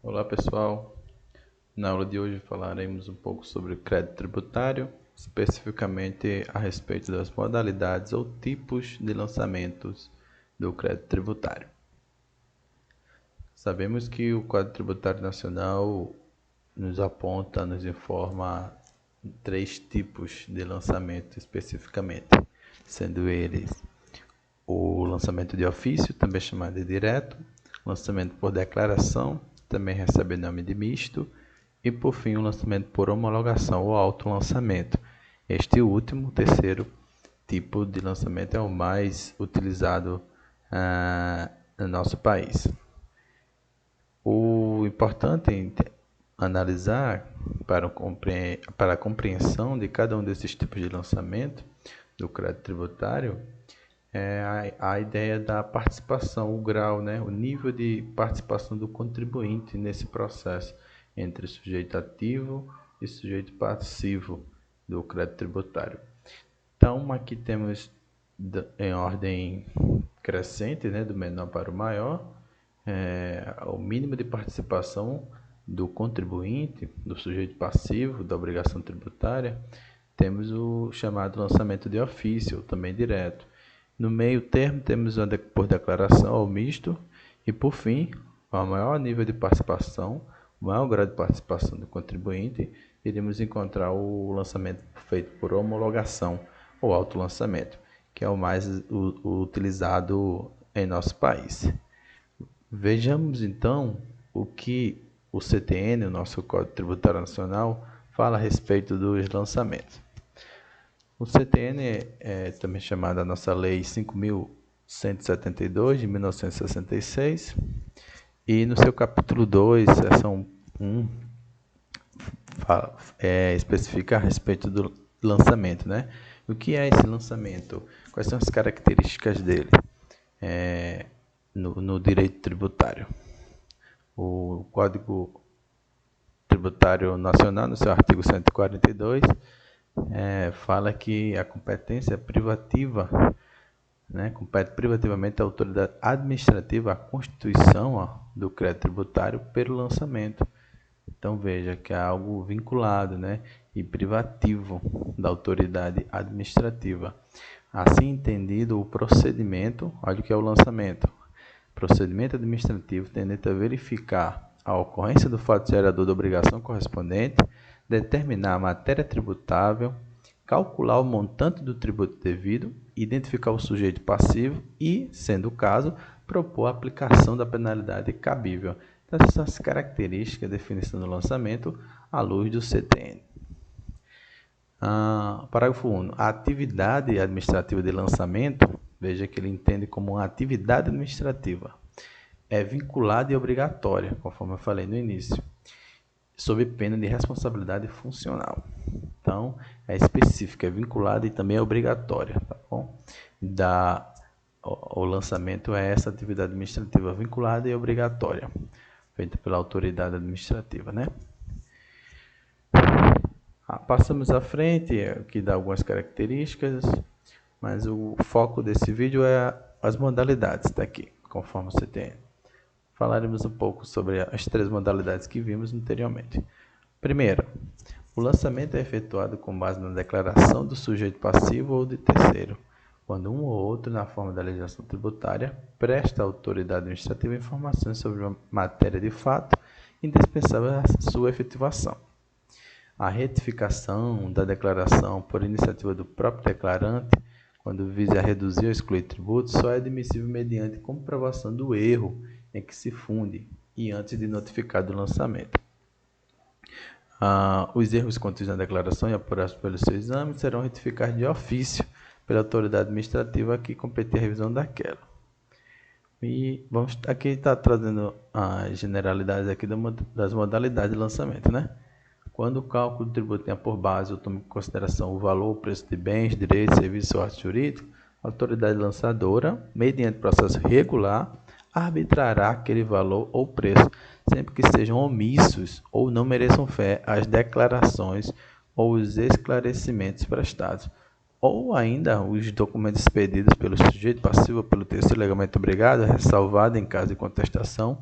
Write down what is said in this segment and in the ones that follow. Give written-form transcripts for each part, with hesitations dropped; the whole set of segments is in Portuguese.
Olá pessoal, na aula de hoje falaremos um pouco sobre o crédito tributário, especificamente a respeito das modalidades ou tipos de lançamentos do crédito tributário. Sabemos que o Código Tributário Nacional nos aponta, nos informa três tipos de lançamento especificamente, sendo eles o lançamento de ofício, também chamado de direto, lançamento por declaração, também recebe nome de misto, e por fim o lançamento por homologação ou autolançamento. Este último, terceiro tipo de lançamento, é o mais utilizado no nosso país. O importante é analisar para a compreensão de cada um desses tipos de lançamento do crédito tributário a ideia da participação, o grau, o nível de participação do contribuinte nesse processo entre sujeito ativo e sujeito passivo do crédito tributário. Então, aqui temos em ordem crescente, do menor para o maior, o mínimo de participação do contribuinte, do sujeito passivo da obrigação tributária. Temos o chamado lançamento de ofício, também direto. No meio termo, temos por declaração ou misto. E, por fim, ao maior nível de participação, o maior grau de participação do contribuinte, iremos encontrar o lançamento feito por homologação ou autolançamento, que é o mais utilizado em nosso país. Vejamos, então, o que o CTN, o nosso Código Tributário Nacional, fala a respeito dos lançamentos. O CTN é também chamada a nossa Lei 5.172, de 1966, e no seu capítulo 2, seção 1, especifica a respeito do lançamento, O que é esse lançamento? Quais são as características dele no direito tributário? O Código Tributário Nacional, no seu artigo 142, fala que a competência privativa, compete privativamente à autoridade administrativa a constituição do crédito tributário pelo lançamento. Então veja que é algo vinculado, e privativo da autoridade administrativa. Assim entendido o procedimento, olha o que é o lançamento. Procedimento administrativo tendente a verificar a ocorrência do fato gerador da obrigação correspondente, determinar a matéria tributável, calcular o montante do tributo devido, identificar o sujeito passivo e, sendo o caso, propor a aplicação da penalidade cabível. Então, essas são as características de definição do lançamento à luz do CTN. Parágrafo 1. A atividade administrativa de lançamento, veja que ele entende como uma atividade administrativa, é vinculada e obrigatória, conforme eu falei no início, sob pena de responsabilidade funcional. Então, é específica, é vinculada e também é obrigatória, tá bom? O lançamento é essa atividade administrativa vinculada e obrigatória, feita pela autoridade administrativa, Passamos à frente, que dá algumas características, mas o foco desse vídeo é as modalidades daqui, conforme você tem. Falaremos um pouco sobre as três modalidades que vimos anteriormente. Primeiro, o lançamento é efetuado com base na declaração do sujeito passivo ou de terceiro, quando um ou outro, na forma da legislação tributária, presta à autoridade administrativa informações sobre uma matéria de fato indispensável à sua efetivação. A retificação da declaração por iniciativa do próprio declarante, quando visa reduzir ou excluir tributos, só é admissível mediante comprovação do erro em que se funde e antes de notificar do lançamento. Os erros contidos na declaração e apurados pelo seu exame serão retificados de ofício pela autoridade administrativa que competir a revisão daquela. E vamos aqui estar trazendo as generalidades aqui das modalidades de lançamento, Quando o cálculo do tributo tenha por base ou tome em consideração o valor ou preço de bens, direitos, serviços ou atos jurídicos, a autoridade lançadora, mediante processo regular, arbitrará aquele valor ou preço, sempre que sejam omissos ou não mereçam fé as declarações ou os esclarecimentos prestados, ou ainda os documentos expedidos pelo sujeito passivo ou pelo terceiro legalmente obrigado, ressalvado em caso de contestação,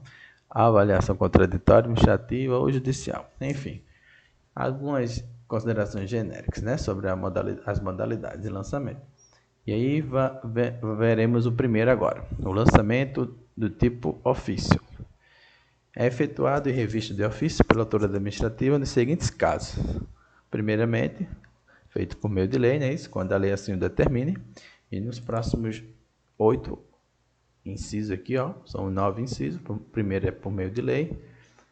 avaliação contraditória, administrativa ou judicial. Enfim, algumas considerações genéricas, né, sobre as modalidades de lançamento. E aí veremos o primeiro agora, o lançamento do tipo ofício. É efetuado e revisto de ofício pela autoridade administrativa nos seguintes casos. Primeiramente, feito por meio de lei, né, isso, quando a lei assim o determine, e nos próximos 8 incisos aqui, ó, são 9 incisos, o primeiro é por meio de lei,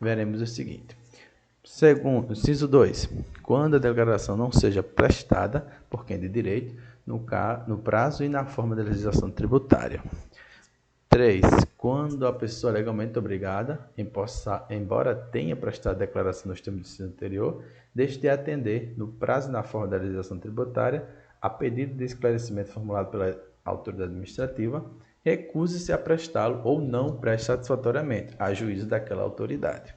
veremos o seguinte. Segundo, inciso 2, quando a declaração não seja prestada por quem de direito, no prazo e na forma da legislação tributária. 3. Quando a pessoa legalmente obrigada, embora tenha prestado declaração nos termos do inciso anterior, deixe de atender, no prazo e na forma da legislação tributária, a pedido de esclarecimento formulado pela autoridade administrativa, recuse-se a prestá-lo ou não preste satisfatoriamente, a juízo daquela autoridade.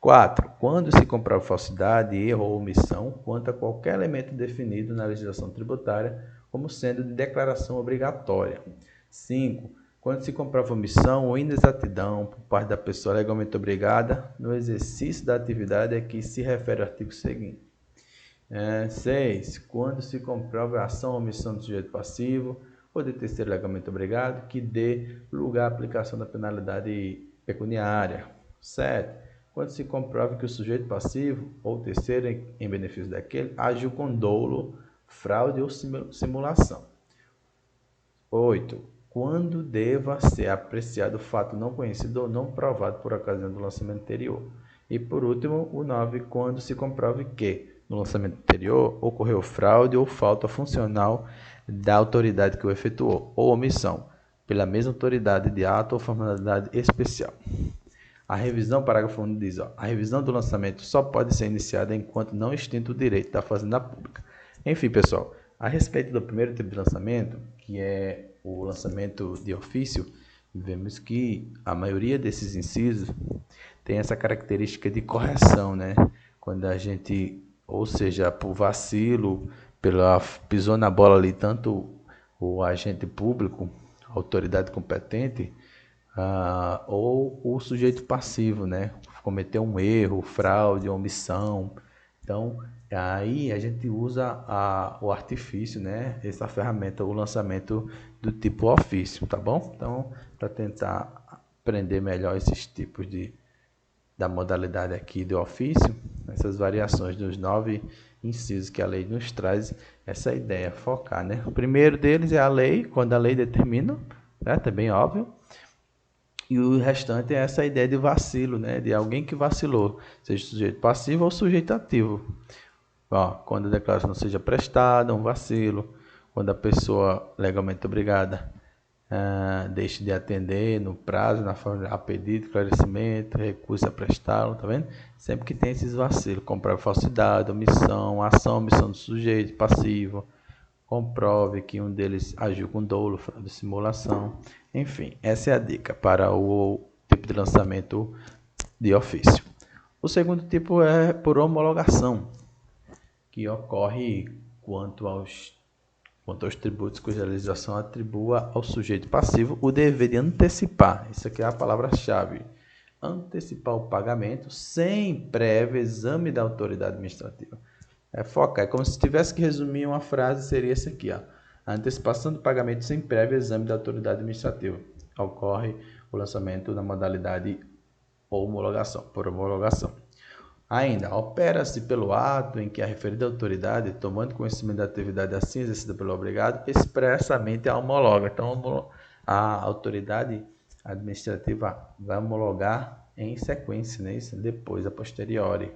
4. Quando se comprova falsidade, erro ou omissão quanto a qualquer elemento definido na legislação tributária como sendo de declaração obrigatória. 5. Quando se comprova omissão ou inexatidão por parte da pessoa legalmente obrigada no exercício da atividade a que se refere o artigo seguinte. 6. Quando se comprova a ação ou omissão do sujeito passivo ou de terceiro legalmente obrigado que dê lugar à aplicação da penalidade pecuniária. 7. Quando se comprova que o sujeito passivo ou terceiro em benefício daquele agiu com dolo, fraude ou simulação. 8. Quando deva ser apreciado o fato não conhecido ou não provado por ocasião do lançamento anterior. E por último, o 9. Quando se comprove que, no lançamento anterior, ocorreu fraude ou falta funcional da autoridade que o efetuou, ou omissão, pela mesma autoridade de ato ou formalidade especial. A revisão, parágrafo 1 diz, a revisão do lançamento só pode ser iniciada enquanto não extinto o direito da fazenda pública. Enfim, pessoal, a respeito do primeiro tipo de lançamento, que é o lançamento de ofício, vemos que a maioria desses incisos tem essa característica de correção, né? Quando a gente, ou seja, por vacilo, pisou na bola ali, tanto o agente público, a autoridade competente, ou o sujeito passivo, né? Cometeu um erro, fraude, omissão. Então, aí a gente usa o artifício, né? Essa ferramenta, o lançamento do tipo ofício, tá bom? Então, para tentar aprender melhor esses tipos da modalidade aqui do ofício, essas variações dos 9 incisos que a lei nos traz, essa ideia, focar, né? O primeiro deles é a lei, quando a lei determina, certo? É bem óbvio. E o restante é essa ideia de vacilo, né? De alguém que vacilou, seja sujeito passivo ou sujeito ativo. Quando a declaração não seja prestada, um vacilo. Quando a pessoa legalmente obrigada deixe de atender no prazo, na forma a pedido, esclarecimento, recurso a prestá-lo, tá vendo? Sempre que tem esses vacilos, comprove falsidade, omissão, ação, omissão do sujeito passivo, comprove que um deles agiu com dolo, fraude, simulação. Enfim, essa é a dica para o tipo de lançamento de ofício. O segundo tipo é por homologação, que ocorre quanto aos tributos cuja legislação atribua ao sujeito passivo o dever de antecipar, isso aqui é a palavra-chave, antecipar o pagamento sem prévio exame da autoridade administrativa. Foca, é como se tivesse que resumir uma frase, seria essa aqui, a antecipação do pagamento sem prévio exame da autoridade administrativa. Ocorre o lançamento da modalidade homologação, por homologação. Ainda, opera-se pelo ato em que a referida autoridade, tomando conhecimento da atividade assim exercida pelo obrigado, expressamente a homologa. Então, a autoridade administrativa vai homologar em sequência, né? Isso depois, a posteriori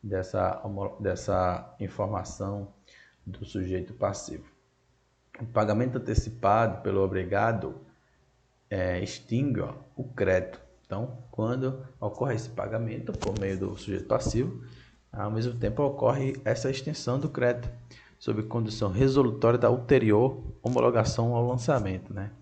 dessa informação do sujeito passivo. O pagamento antecipado pelo obrigado extingue o crédito. Então, quando ocorre esse pagamento por meio do sujeito passivo, ao mesmo tempo ocorre essa extinção do crédito, sob condição resolutória da ulterior homologação ao lançamento, né?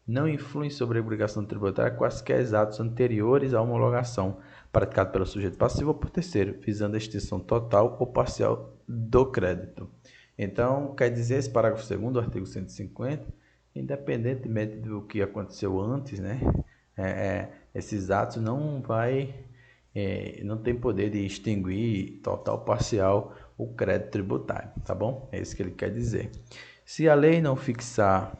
Não influem sobre a obrigação tributária quaisquer atos anteriores à homologação, praticado pelo sujeito passivo ou por terceiro, visando a extinção total ou parcial do crédito. Então, quer dizer, esse parágrafo 2º do artigo 150, independentemente do que aconteceu antes, né? esses atos não tem poder de extinguir total ou parcial o crédito tributário, tá bom? É isso que ele quer dizer. Se a lei não fixar,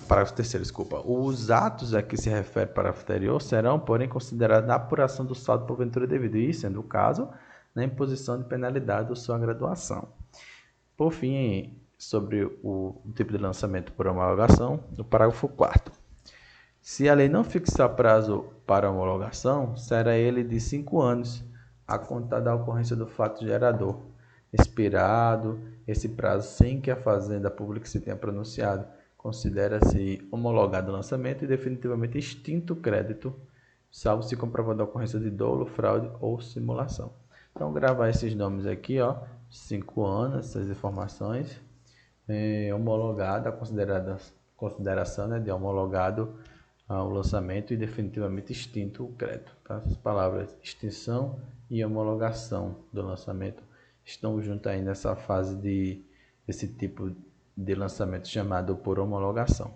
parágrafo 3º, desculpa, os atos a que se refere parágrafo anterior serão, porém, considerados na apuração do saldo porventura devido, e, sendo o caso, na imposição de penalidade ou sua graduação. Por fim, sobre o tipo de lançamento por homologação, no parágrafo 4º. Se a lei não fixar prazo para homologação, será ele de 5 anos, a contar da ocorrência do fato gerador, expirado esse prazo sem que a Fazenda Pública se tenha pronunciado. Considera-se homologado o lançamento e definitivamente extinto o crédito, salvo se comprovada a ocorrência de dolo, fraude ou simulação. Então, gravar esses nomes aqui, 5 anos, essas informações, homologada, consideração, né, de homologado ao lançamento e definitivamente extinto o crédito. Tá? As palavras extinção e homologação do lançamento estão juntas aí nessa fase desse tipo de lançamento chamado por homologação.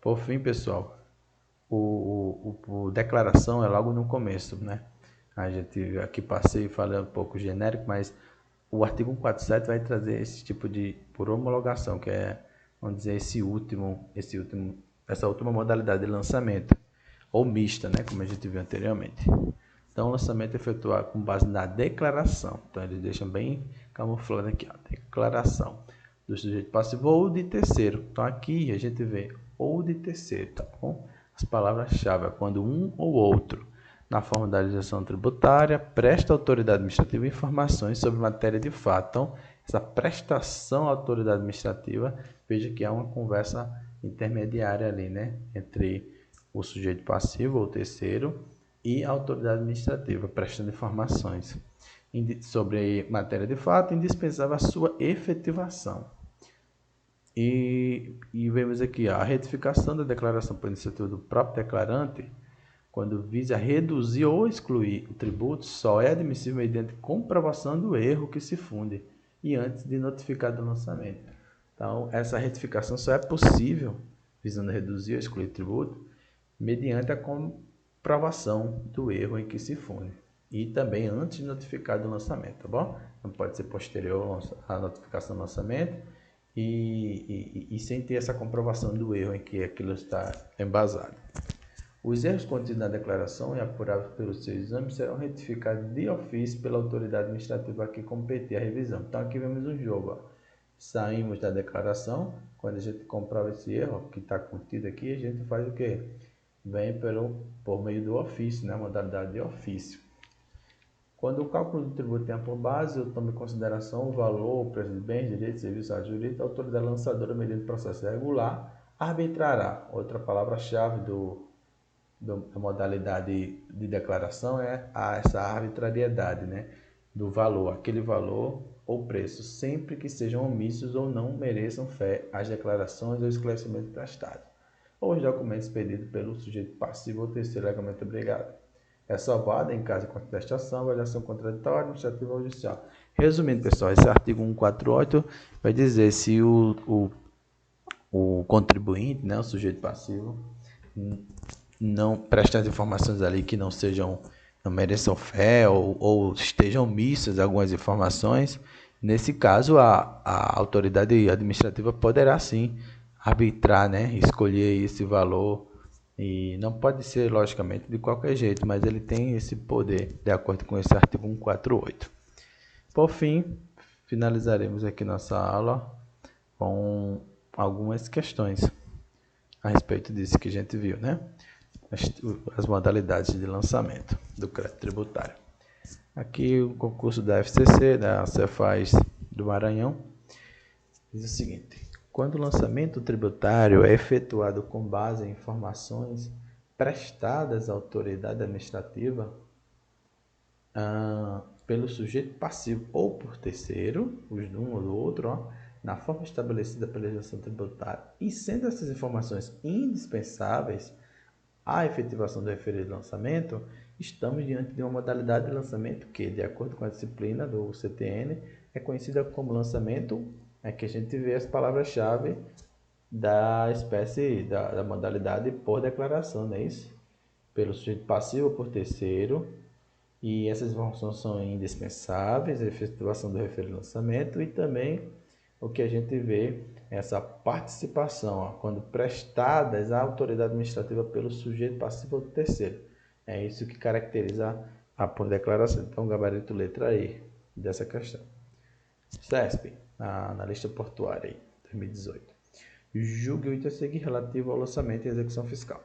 Por fim, pessoal, o declaração é logo no começo, né? A gente aqui passei falando um pouco genérico, mas o artigo 147 vai trazer esse tipo de por homologação, que é, vamos dizer, essa última modalidade de lançamento, ou mista, né, como a gente viu anteriormente. Então, o lançamento é efetuado com base na declaração. Então, eles deixam bem camuflado aqui, declaração do sujeito passivo ou de terceiro. Então, aqui a gente vê ou de terceiro, tá bom? As palavras-chave é quando um ou outro, na forma da legislação tributária, presta à autoridade administrativa informações sobre matéria de fato. Então, essa prestação à autoridade administrativa, veja que há uma conversa intermediária ali, né, entre o sujeito passivo ou terceiro e a autoridade administrativa, prestando informações sobre matéria de fato, indispensável a sua efetivação. E vemos aqui a retificação da declaração por iniciativa do próprio declarante, quando visa reduzir ou excluir o tributo, só é admissível mediante comprovação do erro que se funde e antes de notificar do lançamento. Então, essa retificação só é possível, visando reduzir ou excluir o tributo, mediante a comprovação do erro em que se funde e também antes de notificar do lançamento, tá bom? Não pode ser posterior à notificação do lançamento e sem ter essa comprovação do erro em que aquilo está embasado. Os erros contidos na declaração e apurados pelo seu exame serão retificados de ofício pela autoridade administrativa a que competir a revisão. Então, aqui vemos um jogo. Saímos da declaração, quando a gente comprova esse erro que está contido aqui, a gente faz o quê? Vem por meio do ofício, né? Modalidade de ofício. Quando o cálculo do tributo tenha por base, eu tomo em consideração o valor, o preço de bens, direitos, serviços, jurídico, a autoridade lançadora, mediante processo regular, arbitrará. Outra palavra-chave da modalidade de declaração é essa arbitrariedade, né, do valor, aquele valor ou preço, sempre que sejam omissos ou não mereçam fé as declarações ou esclarecimentos prestados, ou os documentos pedidos pelo sujeito passivo ou terceiro legalmente obrigado. É salvada em caso de contestação, avaliação contraditória, administrativa ou judicial. Resumindo, pessoal, esse artigo 148 vai dizer se o contribuinte, né, o sujeito passivo, não presta as informações ali que não mereçam fé ou estejam omissas algumas informações. Nesse caso, a autoridade administrativa poderá sim arbitrar, né, escolher esse valor, e não pode ser, logicamente, de qualquer jeito, mas ele tem esse poder, de acordo com esse artigo 148. Por fim, finalizaremos aqui nossa aula com algumas questões a respeito disso que a gente viu, né? As modalidades de lançamento do crédito tributário. Aqui o concurso da FCC, da Cefaz do Maranhão, diz o seguinte: quando o lançamento tributário é efetuado com base em informações prestadas à autoridade administrativa pelo sujeito passivo ou por terceiro, os de um ou do outro, na forma estabelecida pela legislação tributária, e sendo essas informações indispensáveis à efetivação do referido lançamento, estamos diante de uma modalidade de lançamento que, de acordo com a disciplina do CTN, é conhecida como lançamento, que a gente vê as palavras-chave da espécie, da modalidade por declaração, não é isso? pelo sujeito passivo ou por terceiro, e essas informações são indispensáveis, a efetivação do referido lançamento e também o que a gente vê é essa participação, ó, quando prestadas à autoridade administrativa pelo sujeito passivo ou terceiro. É isso que caracteriza a declaração. Então, gabarito letra E dessa questão. CESP, na lista portuária aí, 2018. Julgue o item a seguir relativo ao lançamento e execução fiscal.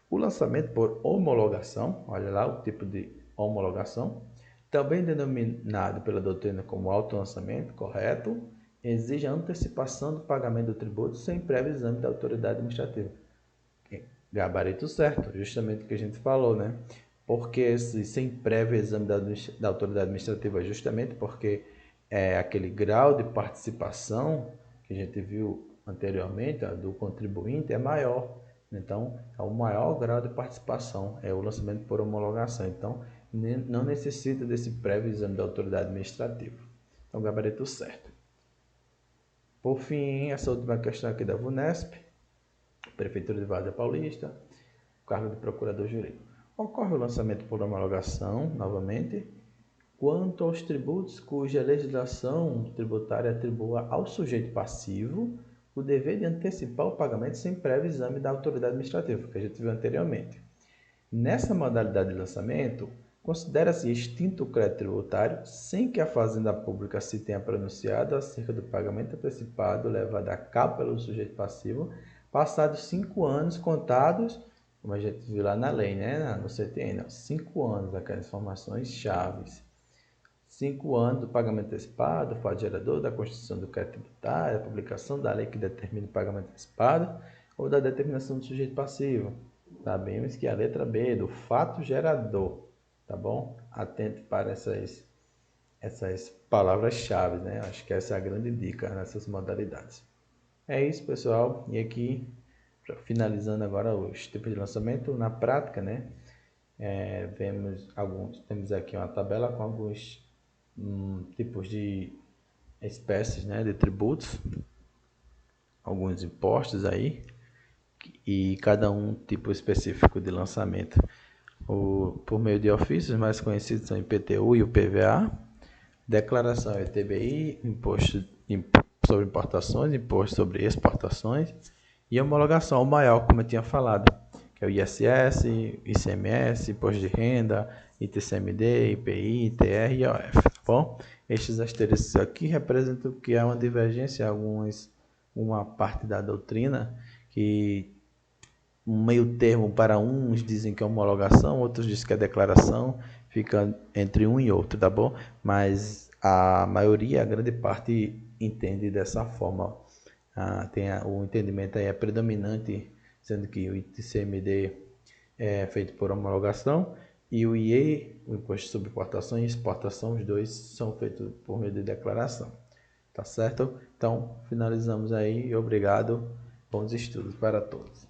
O lançamento por homologação, olha lá o tipo de homologação, também denominado pela doutrina como autolançamento, correto, exige a antecipação do pagamento do tributo sem prévio exame da autoridade administrativa. Gabarito certo, justamente o que a gente falou, né? Porque sem prévio exame da autoridade administrativa, justamente porque aquele grau de participação que a gente viu anteriormente, do contribuinte, é maior. Então, é o maior grau de participação, é o lançamento por homologação. Então, não necessita desse prévio exame da autoridade administrativa. Então, gabarito certo. Por fim, essa última questão aqui da VUNESP, Prefeitura de Várzea Paulista, cargo de procurador jurídico. Ocorre o lançamento por homologação, novamente, quanto aos tributos cuja legislação tributária atribua ao sujeito passivo o dever de antecipar o pagamento sem prévio exame da autoridade administrativa, que a gente viu anteriormente. Nessa modalidade de lançamento, considera-se extinto o crédito tributário sem que a Fazenda Pública se tenha pronunciado acerca do pagamento antecipado levado a cabo pelo sujeito passivo, passados 5 anos contados, como a gente viu lá na lei, né? No CTN, 5 anos, aquelas informações chaves. 5 anos do pagamento antecipado, o fato gerador da constituição do crédito tributário, a publicação da lei que determina o pagamento antecipado ou da determinação do sujeito passivo. Sabemos que a letra B do fato gerador, tá bom? Atente para essas palavras-chave, né? Acho que essa é a grande dica nessas modalidades. É isso, pessoal. E aqui, finalizando agora os tipos de lançamento, na prática, né? Temos aqui uma tabela com alguns tipos de espécies, né, de tributos, alguns impostos aí, e cada um tipo específico de lançamento. Por meio de ofícios, mais conhecidos são o IPTU e o PVA, declaração é TBI, imposto sobre importações, imposto sobre exportações, e homologação, o maior, como eu tinha falado, que é o ISS, ICMS, imposto de renda, ITCMD, IPI, ITR e IOF, tá bom? Estes asteriscos aqui representam que há uma divergência, uma parte da doutrina, que um meio termo para uns dizem que é homologação, outros dizem que é declaração, fica entre um e outro, tá bom? Mas a maioria, a grande parte, entende dessa forma. O entendimento aí é predominante, sendo que o ITCMD é feito por homologação e o IE, o Imposto sobre Importação e Exportação, os dois são feitos por meio de declaração. Tá certo? Então, finalizamos aí e obrigado. Bons estudos para todos.